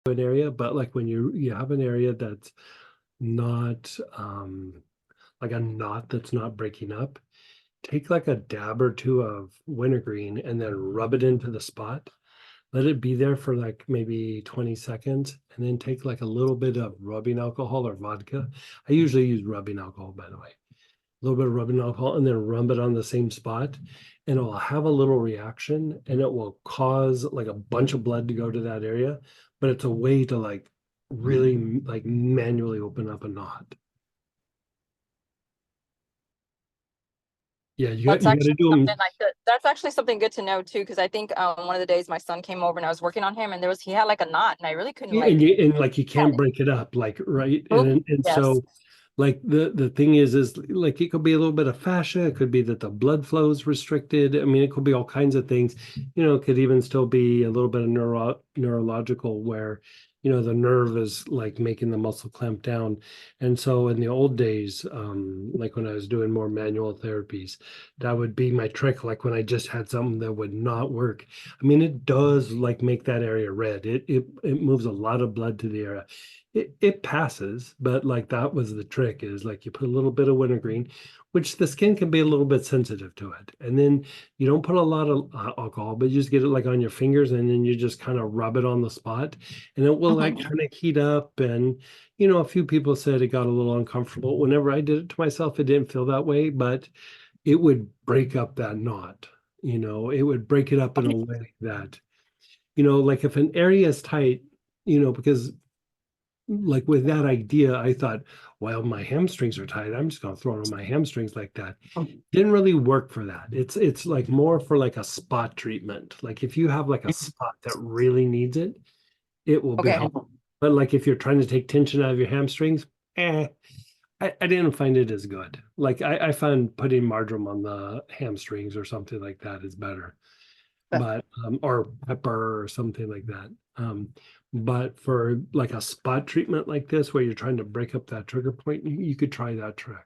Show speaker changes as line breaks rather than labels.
an area, but like when you have an area that's not like a knot that's not breaking up, take like a dab or two of wintergreen and then rub it into the spot. Let it be there for like maybe 20 seconds and then take like a little bit of rubbing alcohol or vodka. I usually use rubbing alcohol, by the way. A little bit of rubbing alcohol and then rub it on the same spot and it will have a little reaction and it will cause like a bunch of blood to go to that area, but it's a way to like really like manually open up a knot. Yeah,
That's
you got to
actually
do
something
them.
I could. That's actually something good to know too, because I think one of the days my son came over and I was working on him, and he had like a knot, and I really couldn't
Yeah,
like.
and like you can't break it up, like right,
Oh,
and
yes.
so like the thing is like it could be a little bit of fascia, it could be that the blood flow is restricted. I mean, it could be all kinds of things. It could even still be a little bit of neurological where the nerve is like making the muscle clamp down. And so in the old days, like when I was doing more manual therapies, that would be my trick. Like when I just had something that would not work. I mean, it does like make that area red. It moves a lot of blood to the area. It passes, but like that was the trick is like you put a little bit of wintergreen, which the skin can be a little bit sensitive to it. And then you don't put a lot of alcohol, but you just get it like on your fingers and then you just kind of rub it on the spot and it will like
Mhm.
kind of heat up. And, a few people said it got a little uncomfortable. Whenever I did it to myself, it didn't feel that way, but it would break up that knot. It would break it up in a way that, like if an area is tight, because like with that idea, I thought, well, my hamstrings are tight. I'm just going to throw it on my hamstrings like that. Didn't really work for that. It's like more for like a spot treatment. Like if you have like a spot that really needs it, it will be
Okay.
helpful. But like if you're trying to take tension out of your hamstrings, eh, I didn't find it as good. Like I found putting marjoram on the hamstrings or something like that is better. But or pepper or something like that. But for like a spot treatment like this, where you're trying to break up that trigger point, you could try that trick.